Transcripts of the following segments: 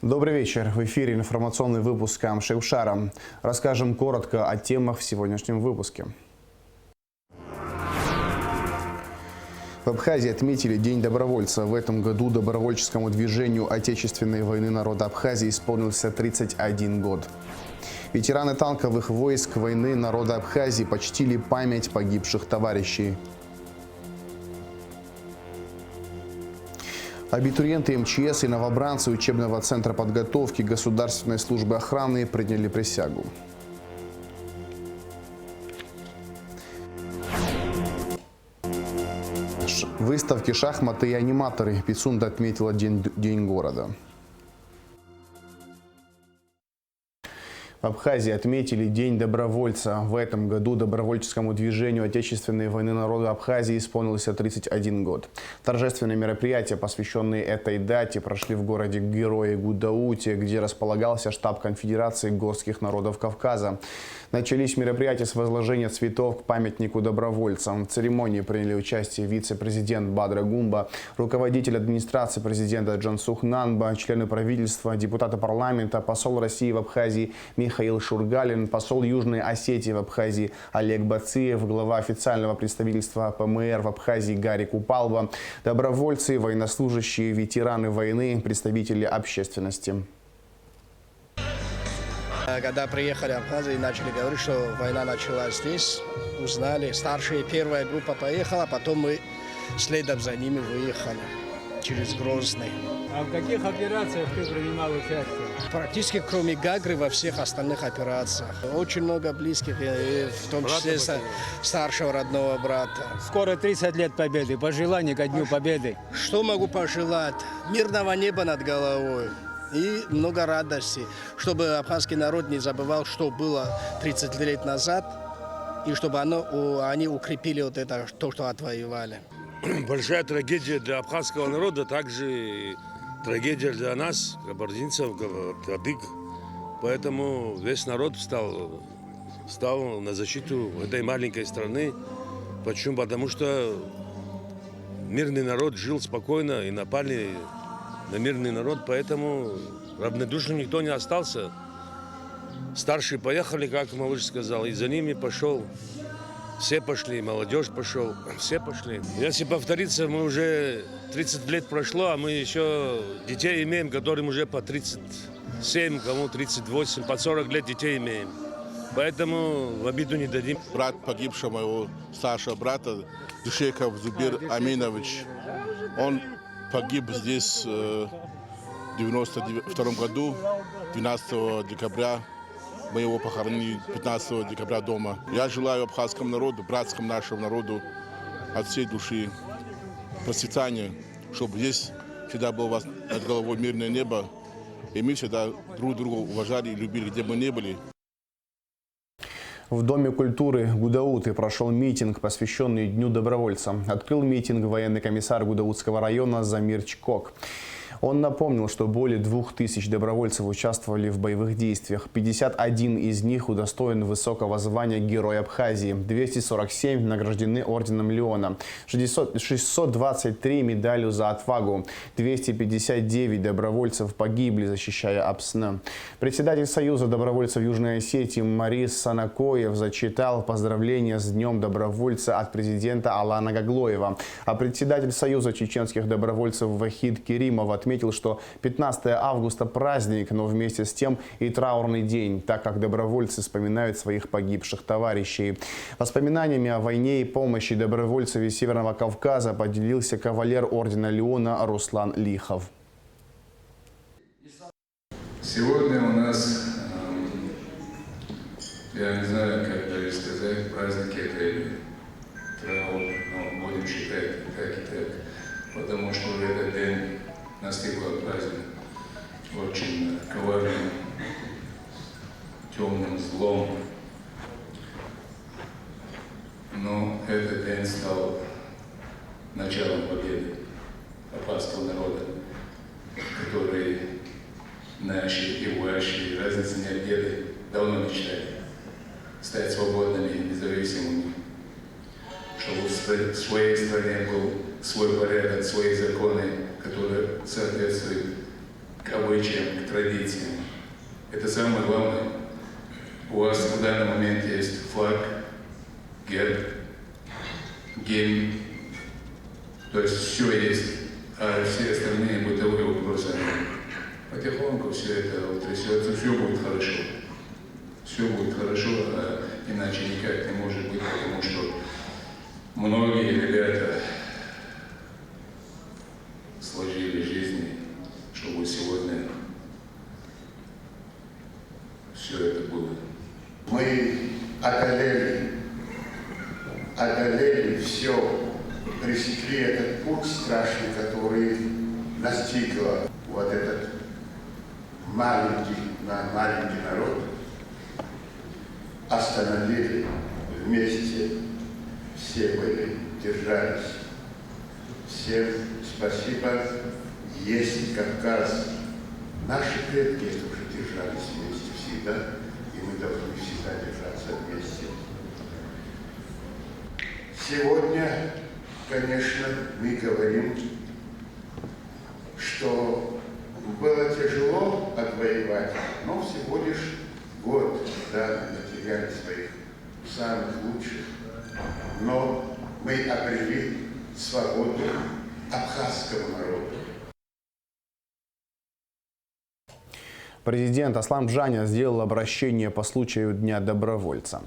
Добрый вечер. В эфире информационный выпуск Амшевшара. Расскажем коротко о темах в сегодняшнем выпуске. В Абхазии отметили День добровольца. В этом году добровольческому движению Отечественной войны народа Абхазии исполнился 31 год. Ветераны танковых войск войны народа Абхазии почтили память погибших товарищей. Абитуриенты МЧС и новобранцы учебного центра подготовки Государственной службы охраны приняли присягу. Выставки «Шахматы» и аниматоры. Пицунда отметила День города. В Абхазии отметили День добровольца. В этом году добровольческому движению Отечественной войны народа Абхазии исполнился 31 год. Торжественные мероприятия, посвященные этой дате, прошли в городе Герои Гудауте, где располагался штаб Конфедерации горских народов Кавказа. Начались мероприятия с возложения цветов к памятнику добровольцам. В церемонии приняли участие вице-президент Бадра Гумба, руководитель администрации президента Джансух Нанба, члены правительства, депутаты парламента, посол России в Абхазии Михаил Шургалин, посол Южной Осетии в Абхазии Олег Бациев, глава официального представительства ПМР в Абхазии Гарри Купалба, добровольцы, военнослужащие, ветераны войны, представители общественности. Когда приехали в Абхазию и начали говорить, что война началась здесь, узнали, старшая первая группа поехала, потом мы следом за ними выехали через Грозный. А в каких операциях ты принимал участие? Практически кроме Гагры во всех остальных операциях. Очень много близких, в том числе старшего родного брата. Скоро 30 лет Победы. Пожелания ко Дню Победы. Что могу пожелать? Мирного неба над головой. И много радости, чтобы абхазский народ не забывал, что было 30 лет назад, и чтобы они укрепили вот это, то, что отвоевали. Большая трагедия для абхазского народа, также трагедия для нас, кабардинцев, адыг. Поэтому весь народ встал на защиту этой маленькой страны. Почему? Потому что мирный народ жил спокойно и напали на мирный народ, поэтому равнодушным никто не остался. Старшие поехали, как малыш сказал, и за ними пошел. Все пошли, молодежь пошел, все пошли. Если повториться, мы уже 30 лет прошло, а мы еще детей имеем, которым уже по 37, кому 38, по 40 лет детей имеем. Поэтому в обиду не дадим. Брат погибшего моего старшего брата, Душеков Зубир Аминович, он погиб здесь в 1992 году, 12 декабря. Мы его похоронили 15 декабря дома. Я желаю абхазскому народу, братскому нашему народу от всей души процветания, чтобы здесь всегда было у вас над головой мирное небо, и мы всегда друг друга уважали и любили, где бы мы ни были. В Доме культуры Гудауты прошел митинг, посвященный Дню добровольца. Открыл митинг военный комиссар Гудаутского района Замир Чкок. Он напомнил, что более 2000 добровольцев участвовали в боевых действиях. 51 из них удостоен высокого звания Герой Абхазии. 247 награждены орденом Леона. 623 медалью за отвагу. 259 добровольцев погибли, защищая Апсны. Председатель Союза добровольцев Южной Осетии Марис Санакоев зачитал поздравления с Днем добровольца от президента Алана Гаглоева. А председатель Союза чеченских добровольцев Вахид Керимов отметил, что 15 августа праздник, но вместе с тем и траурный день, так как добровольцы вспоминают своих погибших товарищей. Воспоминаниями о войне и помощи добровольцев из Северного Кавказа поделился кавалер ордена Леона Руслан Лихов. Сегодня у нас, я не знаю, как даже сказать, праздник это траур, но будем считать так и так, потому что в этот день настигла праздник очень коварным, темным злом. Но этот день стал началом победы абхазского народа, который наши и ваши разницы нет деды давно мечтали стать свободными, независимыми, чтобы в своей стране был свой порядок, свои законы, которые соответствуют к обычаям, к традициям. Это самое главное. У вас в данный момент есть флаг, герб, гимн, то есть все есть, а все остальные бытовые вопросы, потихоньку все это утрясется, все будет хорошо. Все будет хорошо, а иначе никак не может быть, потому что многие ребята сложили жизни, чтобы сегодня все это было. Мы одолели все, пресекли этот путь страшный, который настигла вот этот маленький народ, остановили вместе, все были, держались. Всем спасибо. Есть Кавказ. Наши предки тоже держались вместе всегда, и мы должны всегда держаться вместе. Сегодня, конечно, мы говорим, что было тяжело отвоевать, но всего лишь год, да, мы потеряли своих самых лучших, но мы обрели свободу абхазского народа. Президент Аслан Джаня сделал обращение по случаю Дня добровольца.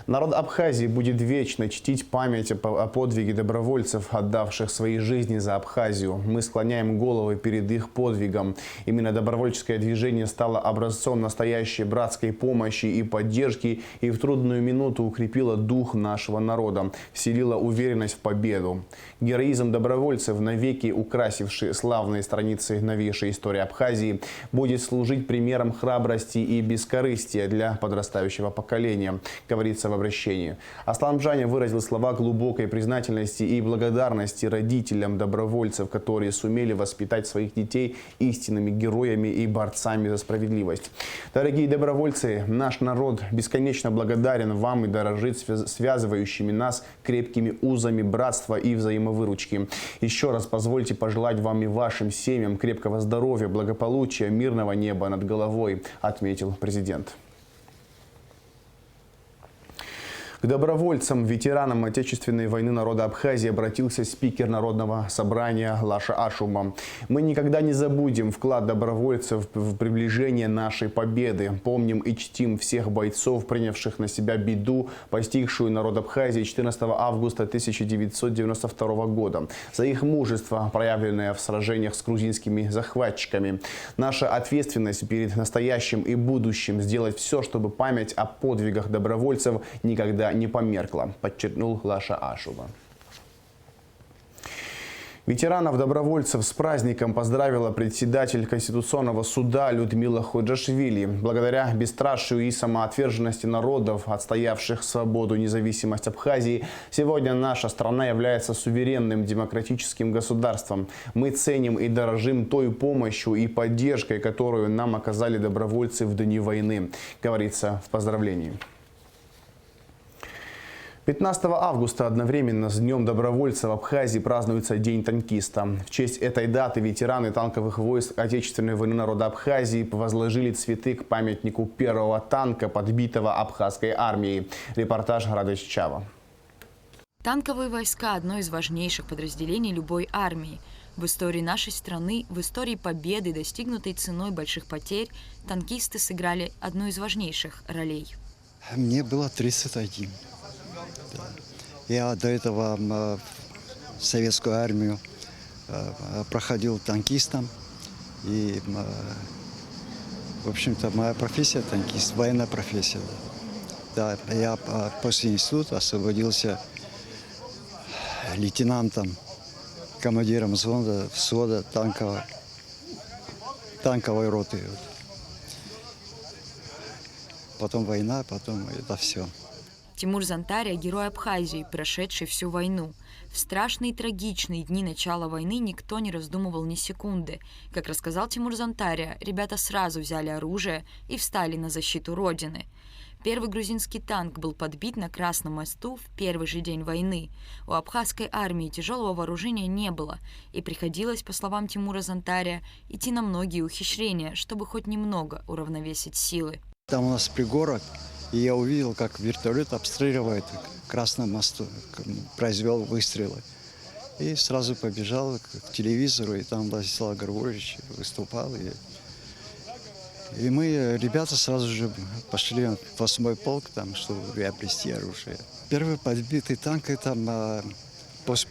Народ Абхазии будет вечно чтить память о подвиге добровольцев, отдавших свои жизни за Абхазию. Мы склоняем головы перед их подвигом. Именно добровольческое движение стало образцом настоящей братской помощи и поддержки и в трудную минуту укрепило дух нашего народа, вселило уверенность в победу. Героизм добровольцев, навеки украсивший славные страницы новейшей истории Абхазии, будет служить примером храбрости и бескорыстия для подрастающего поколения, говорится в обращении. Аслан Джаня выразил слова глубокой признательности и благодарности родителям добровольцев, которые сумели воспитать своих детей истинными героями и борцами за справедливость. Дорогие добровольцы, наш народ бесконечно благодарен вам и дорожит связывающими нас крепкими узами братства и взаимовыручки. Еще раз позвольте пожелать вам и вашим семьям крепкого здоровья, благополучия, мирного неба над головой, отметил президент. К добровольцам, ветеранам Отечественной войны народа Абхазии обратился спикер Народного собрания Лаша Ашуба. Мы никогда не забудем вклад добровольцев в приближение нашей победы. Помним и чтим всех бойцов, принявших на себя беду, постигшую народ Абхазии 14 августа 1992 года. За их мужество, проявленное в сражениях с грузинскими захватчиками. Наша ответственность перед настоящим и будущим сделать все, чтобы память о подвигах добровольцев никогда не померкла, подчеркнул Лаша Ашуба. Ветеранов-добровольцев с праздником поздравила председатель Конституционного суда Людмила Ходжашвили. Благодаря бесстрашию и самоотверженности народов, отстоявших свободу и независимость Абхазии, сегодня наша страна является суверенным демократическим государством. Мы ценим и дорожим той помощью и поддержкой, которую нам оказали добровольцы в дни войны, говорится в поздравлении. 15 августа одновременно с Днем добровольца в Абхазии празднуется День танкиста. В честь этой даты ветераны танковых войск Отечественной войны народа Абхазии возложили цветы к памятнику первого танка, подбитого абхазской армией. Репортаж Радость Чава. Танковые войска – одно из важнейших подразделений любой армии. В истории нашей страны, в истории победы, достигнутой ценой больших потерь, танкисты сыграли одну из важнейших ролей. Мне было 31. Я до этого советскую армию проходил танкистом. И, в общем-то, моя профессия танкист, военная профессия. Да, я после института освободился лейтенантом, командиром взвода танковой роты. Потом война, потом это все. Тимур Зантария – герой Абхазии, прошедший всю войну. В страшные и трагичные дни начала войны никто не раздумывал ни секунды. Как рассказал Тимур Зантария, ребята сразу взяли оружие и встали на защиту Родины. Первый грузинский танк был подбит на Красном мосту в первый же день войны. У абхазской армии тяжелого вооружения не было, и приходилось, по словам Тимура Зантария, идти на многие ухищрения, чтобы хоть немного уравновесить силы. Там у нас пригорок, и я увидел, как вертолет обстреливает Красный мост, произвел выстрелы. И сразу побежал к телевизору, и там Владислав Григорьевич выступал. И мы, ребята, сразу же пошли в 8-й полк, там, чтобы приобрести оружие. Первый подбитый танк, это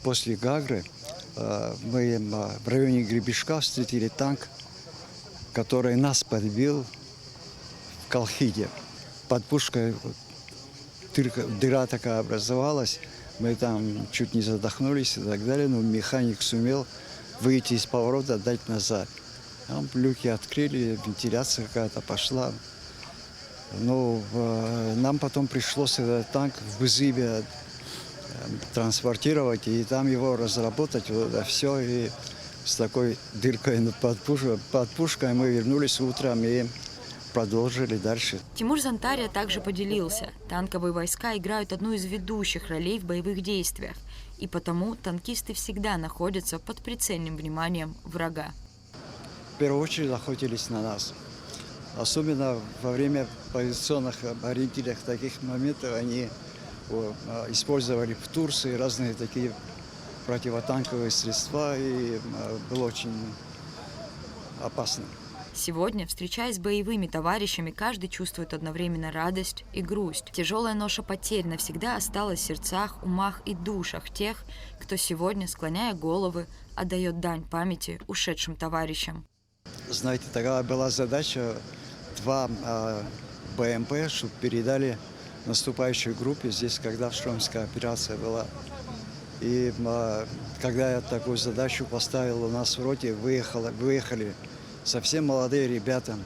после Гагры, мы в районе Гребешка встретили танк, который нас подбил в Колхиде. Под пушкой дыра такая образовалась, мы там чуть не задохнулись и так далее, но механик сумел выйти из поворота, дать назад. Там люки открыли, вентиляция какая-то пошла. Но нам потом пришлось этот танк в Бызыбе транспортировать, и там его разработать, вот это все. И с такой дыркой под пушкой мы вернулись утром и продолжили дальше. Тимур Зантария также поделился. Танковые войска играют одну из ведущих ролей в боевых действиях, и потому танкисты всегда находятся под прицельным вниманием врага. В первую очередь охотились на нас. Особенно во время позиционных ориентиров таких моментов они использовали в Турции разные такие противотанковые средства, и было очень опасно. Сегодня, встречаясь с боевыми товарищами, каждый чувствует одновременно радость и грусть. Тяжелая ноша потерь навсегда осталась в сердцах, умах и душах тех, кто сегодня, склоняя головы, отдает дань памяти ушедшим товарищам. Знаете, такая была задача 2 БМП, чтобы передали наступающей группе здесь, когда штурмская операция была. И когда я такую задачу поставил, у нас в роте выехали совсем молодые ребята,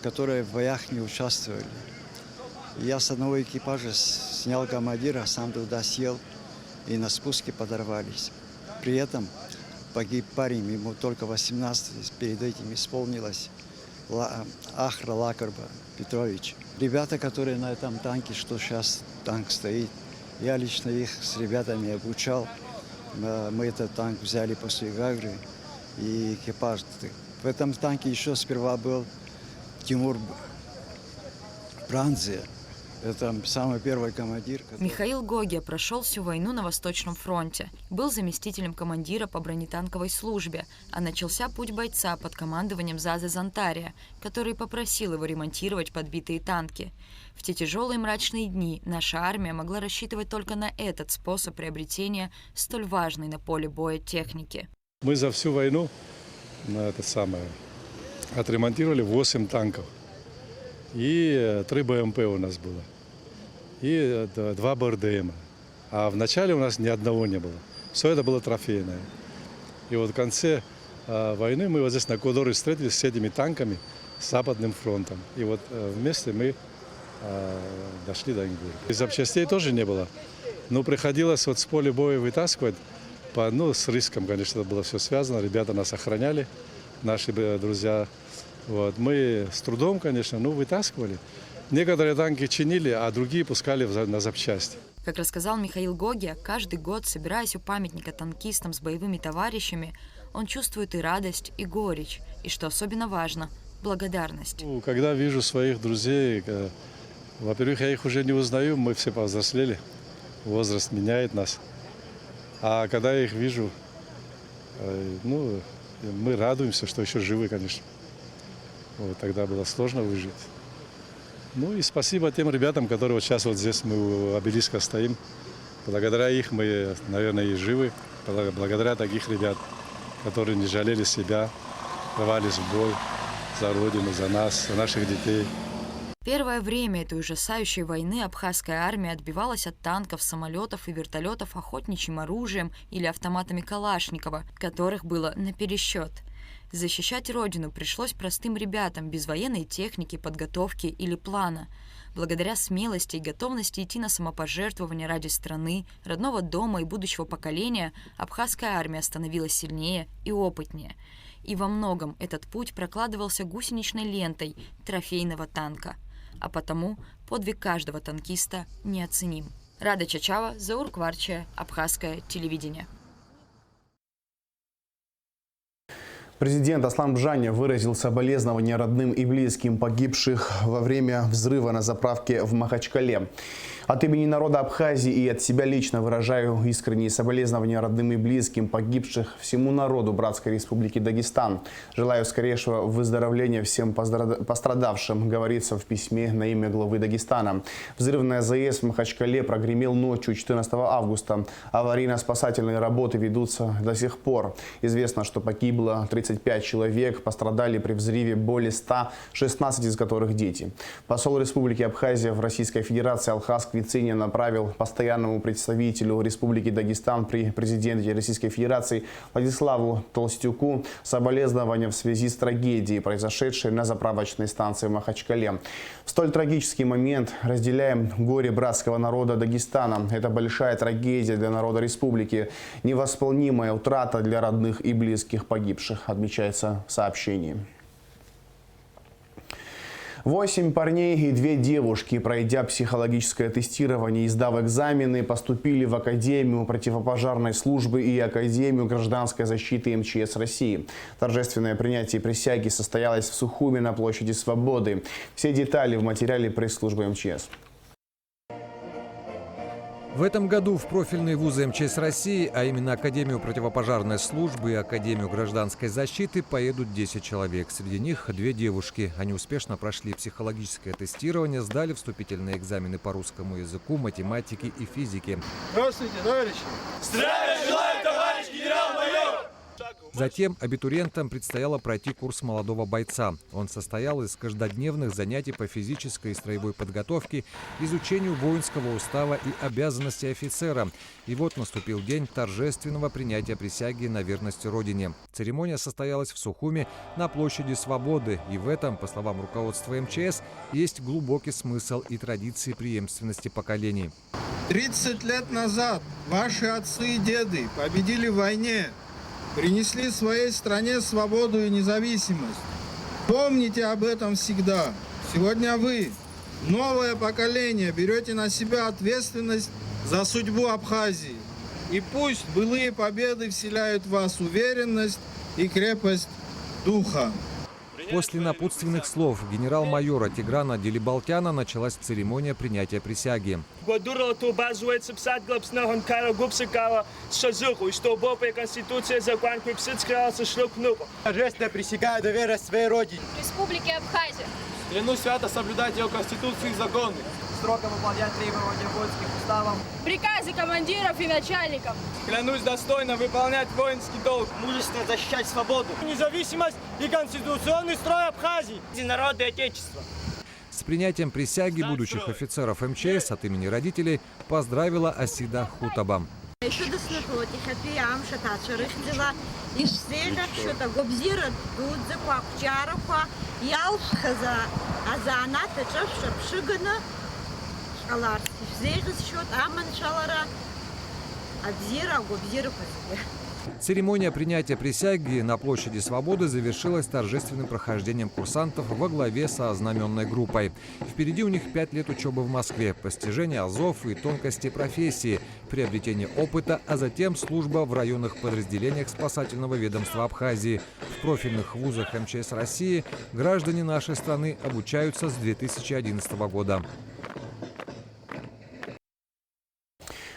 которые в боях не участвовали. И я с одного экипажа снял командира, сам туда сел, и на спуске подорвались. При этом погиб парень, ему только 18, перед этим исполнилось, Ахра Лакарба Петрович. Ребята, которые на этом танке, что сейчас танк стоит, я лично их с ребятами обучал. Мы этот танк взяли после Гагры, и экипаж. В этом танке еще сперва был Тимур Бранзе. Это самый первый командир. Михаил Гогия прошел всю войну на Восточном фронте. Был заместителем командира по бронетанковой службе, а начался путь бойца под командованием Зазы Зантария, который попросил его ремонтировать подбитые танки. В те тяжелые мрачные дни наша армия могла рассчитывать только на этот способ приобретения столь важной на поле боя техники. Мы за всю войну отремонтировали 8 танков. И 3 БМП у нас было. И 2 БРДМ. А в начале у нас ни одного не было. Все это было трофейное. И вот в конце войны мы вот здесь на Кодоре встретились с этими танками с Западным фронтом. И вот вместе мы дошли до Ингурии. И запчастей тоже не было. Но приходилось вот с поля боя вытаскивать. С риском, конечно, это было все связано. Ребята нас охраняли, наши друзья. Вот. Мы с трудом, конечно, вытаскивали. Некоторые танки чинили, а другие пускали на запчасти. Как рассказал Михаил Гогия, каждый год, собираясь у памятника танкистам с боевыми товарищами, он чувствует и радость, и горечь, и, что особенно важно, благодарность. Когда вижу своих друзей, во-первых, я их уже не узнаю, мы все повзрослели, возраст меняет нас. А когда я их вижу, мы радуемся, что еще живы, конечно. Вот, тогда было сложно выжить. И спасибо тем ребятам, которые вот сейчас вот здесь мы у обелиска стоим. Благодаря их мы, наверное, и живы. Благодаря таких ребят, которые не жалели себя, рвались в бой за Родину, за нас, за наших детей. Первое время этой ужасающей войны абхазская армия отбивалась от танков, самолетов и вертолетов охотничьим оружием или автоматами Калашникова, которых было напересчет. Защищать родину пришлось простым ребятам без военной техники, подготовки или плана. Благодаря смелости и готовности идти на самопожертвование ради страны, родного дома и будущего поколения, абхазская армия становилась сильнее и опытнее. И во многом этот путь прокладывался гусеничной лентой трофейного танка. А потому Подвиг каждого танкиста неоценим. Рада Чачава, Заур Кварча, Абхазское телевидение. Президент Аслан Бжаня выразил соболезнования родным и близким погибших во время взрыва на заправке в Махачкале. От имени народа Абхазии и от себя лично выражаю искренние соболезнования родным и близким погибших, всему народу Братской Республики Дагестан. Желаю скорейшего выздоровления всем пострадавшим, говорится в письме на имя главы Дагестана. Взрыв на АЗС в Махачкале прогремел ночью 14 августа. Аварийно-спасательные работы ведутся до сих пор. Известно, что погибло 35 человек, пострадали при взрыве более 100, 16 из которых дети. Посол Республики Абхазия в Российской Федерации Алхаз Квицинин направил постоянному представителю Республики Дагестан при президенте Российской Федерации Владиславу Толстюку соболезнования в связи с трагедией, произошедшей на заправочной станции в Махачкале. В столь трагический момент разделяем горе братского народа Дагестана. Это большая трагедия для народа республики, невосполнимая утрата для родных и близких погибших, отмечается в сообщении. 8 парней и 2 девушки, пройдя психологическое тестирование и сдав экзамены, поступили в Академию противопожарной службы и Академию гражданской защиты МЧС России. Торжественное принятие присяги состоялось в Сухуми на площади Свободы. Все детали в материале пресс-службы МЧС. В этом году в профильные вузы МЧС России, а именно Академию противопожарной службы и Академию гражданской защиты, поедут 10 человек. Среди них 2 девушки. Они успешно прошли психологическое тестирование, сдали вступительные экзамены по русскому языку, математике и физике. Здравствуйте, товарищи! Здравия желаю, товарищ генерал-майор! Затем абитуриентам предстояло пройти курс молодого бойца. Он состоял из каждодневных занятий по физической и строевой подготовке, изучению воинского устава и обязанностей офицера. И вот наступил день торжественного принятия присяги на верность Родине. Церемония состоялась в Сухуми на площади Свободы. И в этом, по словам руководства МЧС, есть глубокий смысл и традиции преемственности поколений. 30 лет назад ваши отцы и деды победили в войне, принесли своей стране свободу и независимость. Помните об этом всегда. Сегодня вы, новое поколение, берете на себя ответственность за судьбу Абхазии. И пусть былые победы вселяют в вас уверенность и крепость духа. После напутственных слов генерал-майора Тиграна Делибалтяна началась церемония принятия присяги. Торжественно присягаю на верность своей родине. Республики Абхазия. Клянусь свято соблюдать ее конституцию и законы. Строго выполнять требования воинских уставов. Приказы командиров и начальников. Клянусь достойно выполнять воинский долг. Мужественно защищать свободу. Независимость и конституционный строй Абхазии. Народа и Отечества. С принятием присяги будущих офицеров МЧС от имени родителей поздравила Асида Хутаба. Церемония принятия присяги на площади Свободы завершилась торжественным прохождением курсантов во главе со знаменной группой. Впереди у них 5 лет учебы в Москве, постижение азов и тонкости профессии, приобретение опыта, а затем служба в районных подразделениях спасательного ведомства Абхазии. В профильных вузах МЧС России граждане нашей страны обучаются с 2011 года.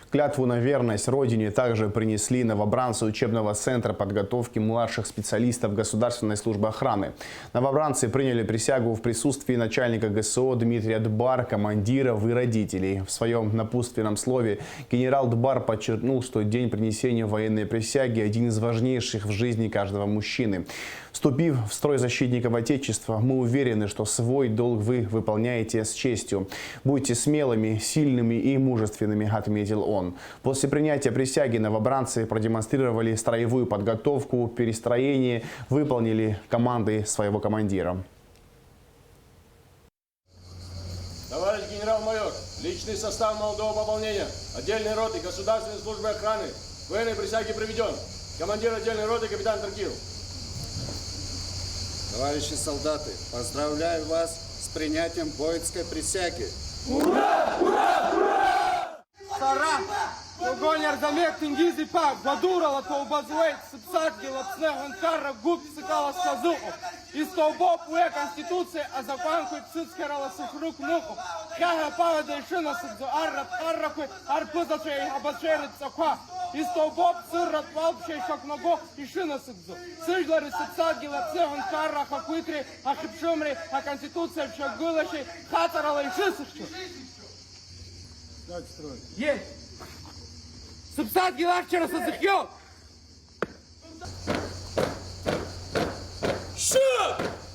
Клятву на верность Родине также принесли новобранцы учебного центра подготовки младших специалистов Государственной службы охраны. Новобранцы приняли присягу в присутствии начальника ГСО Дмитрия Дбар, командиров и родителей. В своем напутственном слове генерал Дбар подчеркнул, что день принесения военной присяги – один из важнейших в жизни каждого мужчины. Вступив в строй защитников Отечества, мы уверены, что свой долг вы выполняете с честью. Будьте смелыми, сильными и мужественными, отметил он. После принятия присяги новобранцы продемонстрировали строевую подготовку, перестроение, выполнили команды своего командира. Товарищ генерал-майор, личный состав молодого пополнения, отдельной роты Государственной службы охраны, военной присяги приведен. Командир отдельной роты капитан Таркил. Товарищи солдаты, поздравляю вас с принятием воинской присяги. Ура! Ура! Ура! Сара! Огонь замек Тенгиз и Пак, Бадурала, Толбазвейт, Сыпсадги, Лапсне, Ганкара, Губ, Сыкала, Сказухов. Из Толбоп, Уэ, Конституция, а Запанку, Цицкарала, Сухрук, Нухов. Хага, Павада, Ишина, Сыдзу, Аррат, Аррахуй, Арпызачей, Абачерит, Цаква. Из Толбоп, Сыррат, Валпчей, Шакного, Ишина, Сыдзу. Сыжлары, Сыпсадги, Лапсне, Ганкара, Хакуитри, Ахипшумри, а Конституция, Чагулаши, Хатарала, Ишисышу. Есть! Сыпсадги, Ларчера, Сазыхьё! Шут!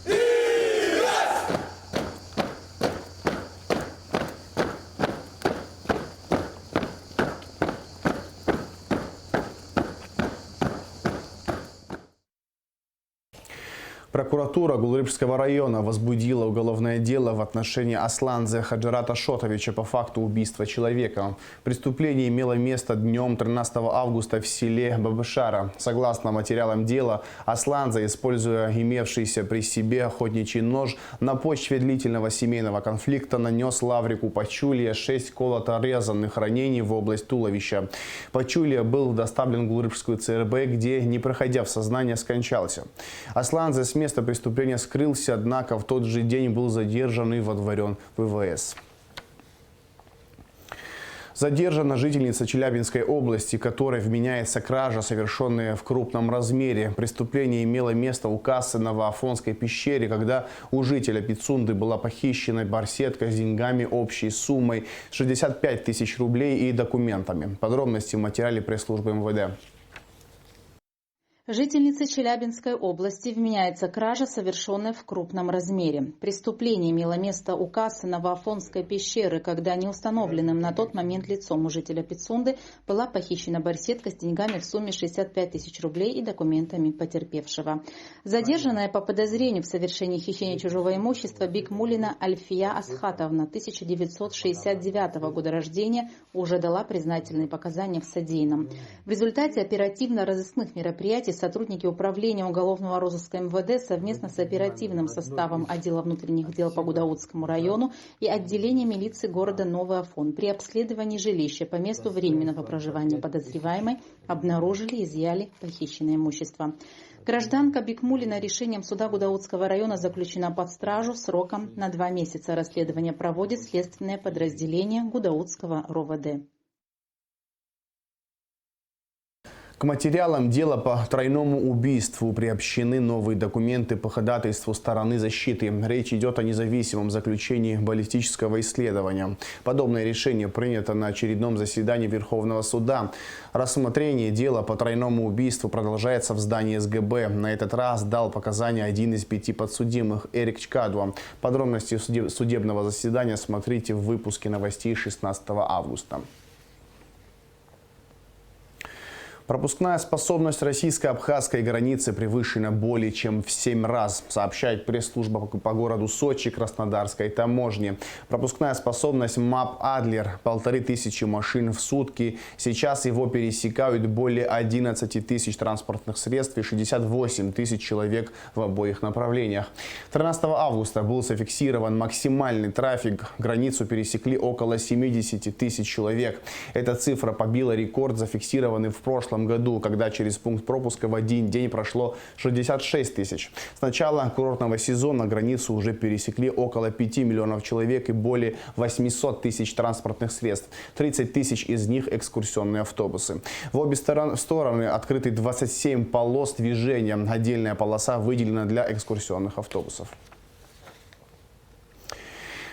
И раз! Прокуратура Гулрыбского района возбудила уголовное дело в отношении Асланзе Хаджарата Шотовича по факту убийства человека. Преступление имело место днем 13 августа в селе Бабышара. Согласно материалам дела, Асланзе, используя имевшийся при себе охотничий нож, на почве длительного семейного конфликта нанес Лаврику Пачулье 6 колото-резанных ранений в область туловища. Пачулье был доставлен в Гулрыбскую ЦРБ, где, не проходя в сознание, скончался. Асланзе с места преступления скрылся, однако в тот же день был задержан и водворен в ВВС. Задержана жительница Челябинской области, которой вменяется кража, совершенная в крупном размере. Преступление имело место у кассы на Ваафонской пещере, когда у жителя Пицунды была похищена барсетка с деньгами общей суммой 65 тысяч рублей и документами. Подробности в материале пресс-службы МВД. Жительнице Челябинской области вменяется кража, совершенная в крупном размере. Преступление имело место у кассы на Ваафонской пещеры, когда неустановленным на тот момент лицом у жителя Пицунды была похищена барсетка с деньгами в сумме 65 тысяч рублей и документами потерпевшего. Задержанная по подозрению в совершении хищения чужого имущества Бикмулина Альфия Асхатовна, 1969 года рождения, уже дала признательные показания в содеянном. В результате оперативно-розыскных мероприятий сотрудники Управления уголовного розыска МВД совместно с оперативным составом отдела внутренних дел по Гудаутскому району и отделения милиции города Новый Афон при обследовании жилища по месту временного проживания подозреваемой обнаружили и изъяли похищенное имущество. Гражданка Бикмулина решением суда Гудаутского района заключена под стражу сроком на 2 месяца. Расследование проводит следственное подразделение Гудаутского РОВД. К материалам дела по тройному убийству приобщены новые документы по ходатайству стороны защиты. Речь идет о независимом заключении баллистического исследования. Подобное решение принято на очередном заседании Верховного суда. Рассмотрение дела по тройному убийству продолжается в здании СГБ. На этот раз дал показания один из 5 подсудимых – Эрик Чкадуа. Подробности судебного заседания смотрите в выпуске новостей 16 августа. Пропускная способность российско-абхазской границы превышена более чем в 7 раз, сообщает пресс-служба по городу Сочи Краснодарской таможни. Пропускная способность МАП «Адлер» – 1500 машин в сутки. Сейчас его пересекают более 11 тысяч транспортных средств и 68 тысяч человек в обоих направлениях. 13 августа был зафиксирован максимальный трафик. Границу пересекли около 70 тысяч человек. Эта цифра побила рекорд, зафиксированный в прошлом году, когда через пункт пропуска в один день прошло 66 тысяч. С начала курортного сезона границу уже пересекли около 5 миллионов человек и более 800 тысяч транспортных средств. 30 тысяч из них экскурсионные автобусы. В обе стороны открыты 27 полос движения. Отдельная полоса выделена для экскурсионных автобусов.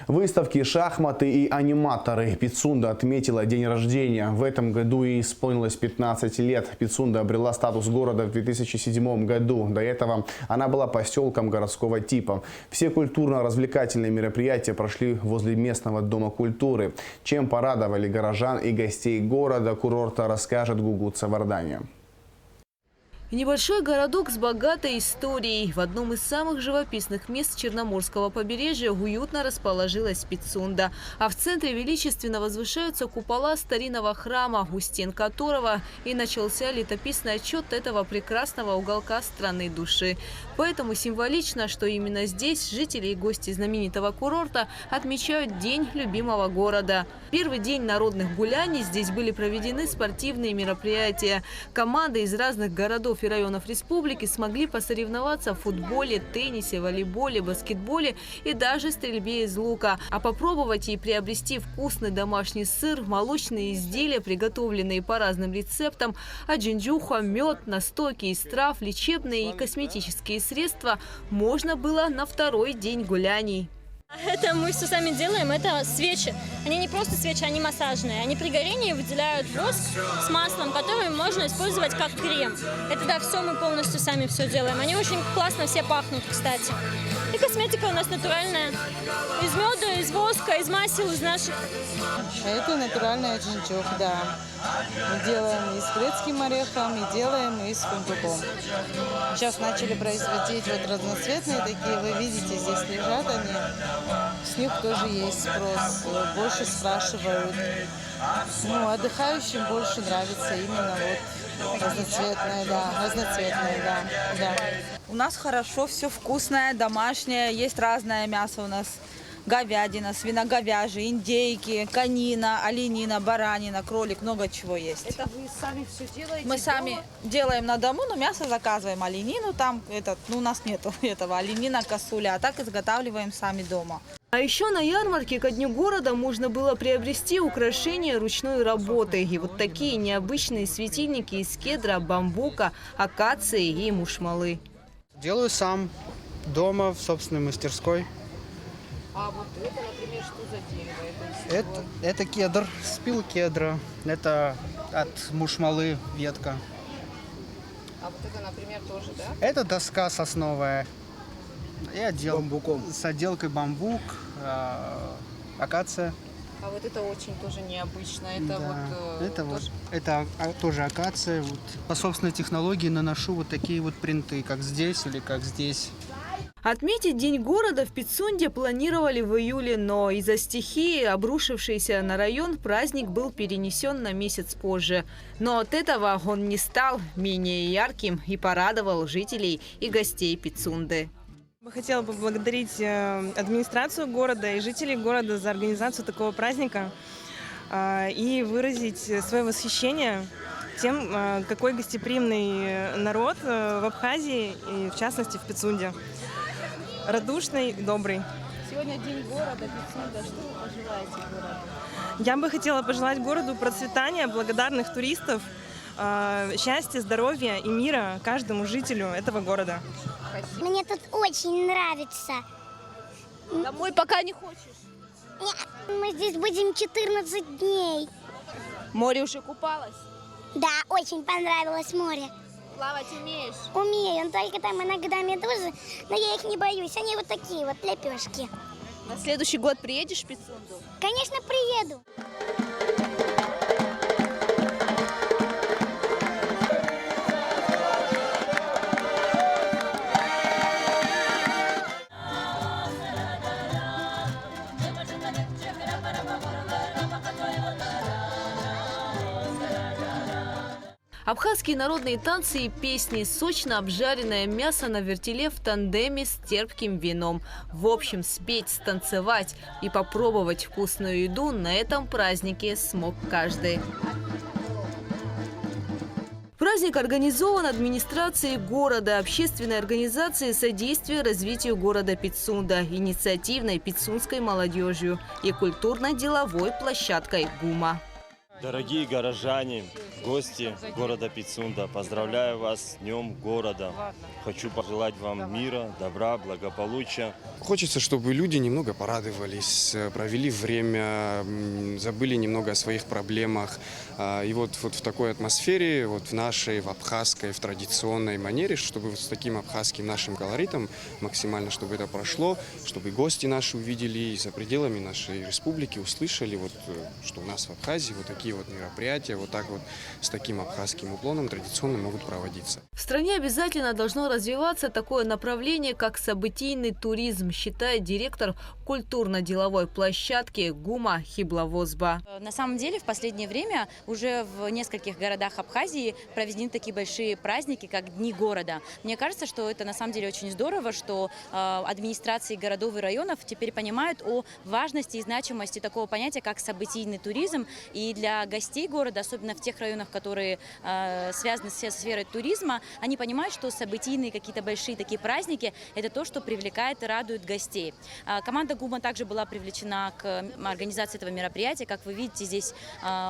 Выставки, шахматы и аниматоры. Пицунда отметила день рождения. В этом году ей исполнилось 15 лет. Пицунда обрела статус города в 2007 году. До этого она была поселком городского типа. Все культурно-развлекательные мероприятия прошли возле местного дома культуры. Чем порадовали горожан и гостей города, курорта, расскажет Гугут Савардания. Небольшой городок с богатой историей. В одном из самых живописных мест Черноморского побережья уютно расположилась Пицунда. А в центре величественно возвышаются купола старинного храма, у стен которого и начался летописный отчет этого прекрасного уголка страны души. Поэтому символично, что именно здесь жители и гости знаменитого курорта отмечают День любимого города. Первый день народных гуляний здесь были проведены спортивные мероприятия. Команды из разных городов и районов республики смогли посоревноваться в футболе, теннисе, волейболе, баскетболе и даже стрельбе из лука. А попробовать и приобрести вкусный домашний сыр, молочные изделия, приготовленные по разным рецептам, аджинджуха, мед, настойки из трав, лечебные и косметические средства можно было на второй день гуляний. Это мы что сами делаем, это свечи. Они не просто свечи, они массажные. Они при горении выделяют воск с маслом, который можно использовать как крем. Это да, все мы полностью сами все делаем. Они очень классно все пахнут, кстати. И косметика у нас натуральная. Из меда, из воска, из масел, из наших. Это натуральный аджинджух, да. Мы делаем и с грецким орехом, и делаем и с фундуком. Сейчас начали производить вот разноцветные такие, вы видите, здесь лежат они. С них тоже есть спрос, больше спрашивают. Ну, отдыхающим больше нравится именно вот разноцветное, да. У нас хорошо, все вкусное, домашнее, есть разное мясо у нас. Говядина, свиноговяжий, индейки, конина, оленина, баранина, кролик, много чего есть. Это вы сами все делаете? Мы сами делаем на дому, но мясо заказываем. Оленину там, у нас нету этого, оленина, косуля, а так изготавливаем сами дома. А еще на ярмарке ко Дню города можно было приобрести украшения ручной работы. И вот такие необычные светильники из кедра, бамбука, акации и мушмалы. Делаю сам, дома, в собственной мастерской. А вот это, например, что за дерево? Это кедр, спил кедра. Это от мушмалы ветка. А вот это, например, тоже, да? Это доска сосновая. Я делал с отделкой бамбук, акация. А вот это очень тоже необычно. Это да. Это тоже акация. Вот. По собственной технологии наношу вот такие вот принты, как здесь или как здесь. Отметить День города в Пицунде планировали в июле, но из-за стихии, обрушившейся на район, праздник был перенесен на месяц позже. Но от этого он не стал менее ярким и порадовал жителей и гостей Пицунды. Я хотела бы поблагодарить администрацию города и жителей города за организацию такого праздника и выразить свое восхищение тем, какой гостеприимный народ в Абхазии и, в частности, в Пицунде. Радушный и добрый. Сегодня День города, Пицунда. Что вы пожелаете городу? Я бы хотела пожелать городу процветания, благодарных туристов, счастья, здоровья и мира каждому жителю этого города. Мне тут очень нравится. Домой пока не хочешь? Нет, мы здесь будем 14 дней. Море уже купалась? Да, очень понравилось море. Плавать умеешь? Умею, только там иногда медузы, но я их не боюсь, они вот такие вот лепешки. На следующий год приедешь в Пицунду? Конечно, приеду. Абхазские народные танцы и песни, сочно обжаренное мясо на вертеле в тандеме с терпким вином. В общем, спеть, станцевать и попробовать вкусную еду на этом празднике смог каждый. Праздник организован администрацией города, общественной организацией содействия развитию города Пицунда, инициативной пицунской молодежью и культурно-деловой площадкой ГУМа. Дорогие горожане, гости города Пицунда, поздравляю вас с Днем города. Хочу пожелать вам мира, добра, благополучия. Хочется, чтобы люди немного порадовались, провели время, забыли немного о своих проблемах. И вот в такой атмосфере, вот в нашей, в абхазской, в традиционной манере, чтобы вот с таким абхазским нашим колоритом максимально, чтобы это прошло, чтобы гости наши увидели и за пределами нашей республики услышали, вот, что у нас в Абхазии вот такие такие вот мероприятия вот так вот с таким абхазским уклоном традиционно могут проводиться. В стране обязательно должно развиваться такое направление, как событийный туризм, считает директор культурно-деловой площадки ГУМа Хибловозба. На самом деле в последнее время уже в нескольких городах Абхазии проведены такие большие праздники, как Дни города. Мне кажется, что это на самом деле очень здорово, что администрации городов и районов теперь понимают о важности и значимости такого понятия, как событийный туризм. И для гостей города, особенно в тех районах, которые связаны со сферой туризма, они понимают, что событийные какие-то большие такие праздники – это то, что привлекает и радует гостей. Команда ГУМа также была привлечена к организации этого мероприятия. Как вы видите, здесь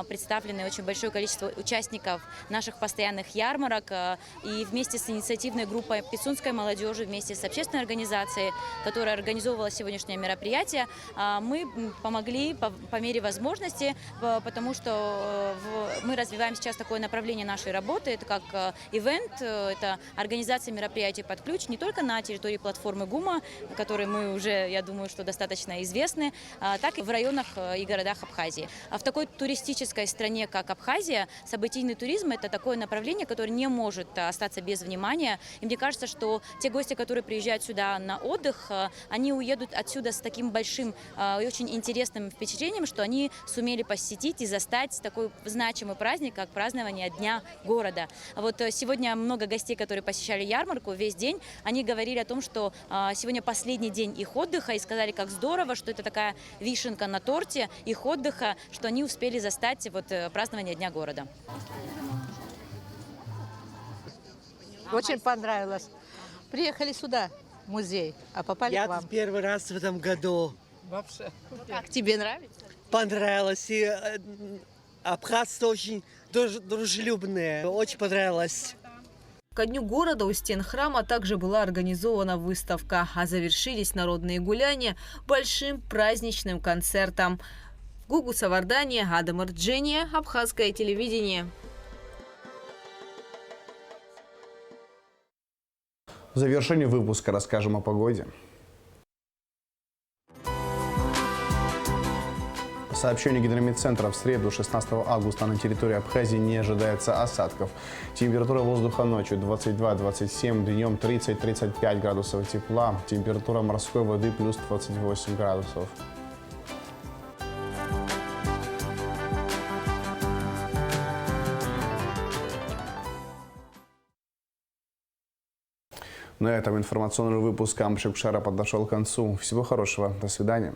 представлены очень большое количество участников наших постоянных ярмарок. И вместе с инициативной группой пицунской молодежи, вместе с общественной организацией, которая организовывала сегодняшнее мероприятие, мы помогли по мере возможности, потому что мы развиваем сейчас такое направление нашей работы. Это как ивент, это организация мероприятий под ключ не только на территории платформы ГУМа, которой мы уже, я думаю, что достаточно известны, так и в районах и городах Абхазии. А в такой туристической стране, как Абхазия, событийный туризм – это такое направление, которое не может остаться без внимания. И мне кажется, что те гости, которые приезжают сюда на отдых, они уедут отсюда с таким большим и очень интересным впечатлением, что они сумели посетить и застать такой значимый праздник, как празднование Дня города. Вот сегодня много гостей, которые посещали ярмарку весь день, они говорили о том, что сегодня последний день их отдыха, и сказали, как здорово, что это такая вишенка на торте их отдыха, что они успели застать вот празднование Дня города. Очень понравилось. Приехали сюда, в музей, а попали к вам. Я первый раз в этом году. Вообще. Как тебе нравится? Понравилось. И абхазцы очень дружелюбные. Очень понравилось. Ко Дню города у стен храма также была организована выставка, а завершились народные гуляния большим праздничным концертом. Гугу Савардания, Адам Арджения, Абхазское телевидение. В завершении выпуска расскажем о погоде. Сообщение Гидрометцентра: в среду, 16 августа, на территории Абхазии не ожидается осадков. Температура воздуха ночью 22-27, днем 30-35 градусов тепла. Температура морской воды плюс 28 градусов. На этом информационный выпуск Амшикшара подошел к концу. Всего хорошего. До свидания.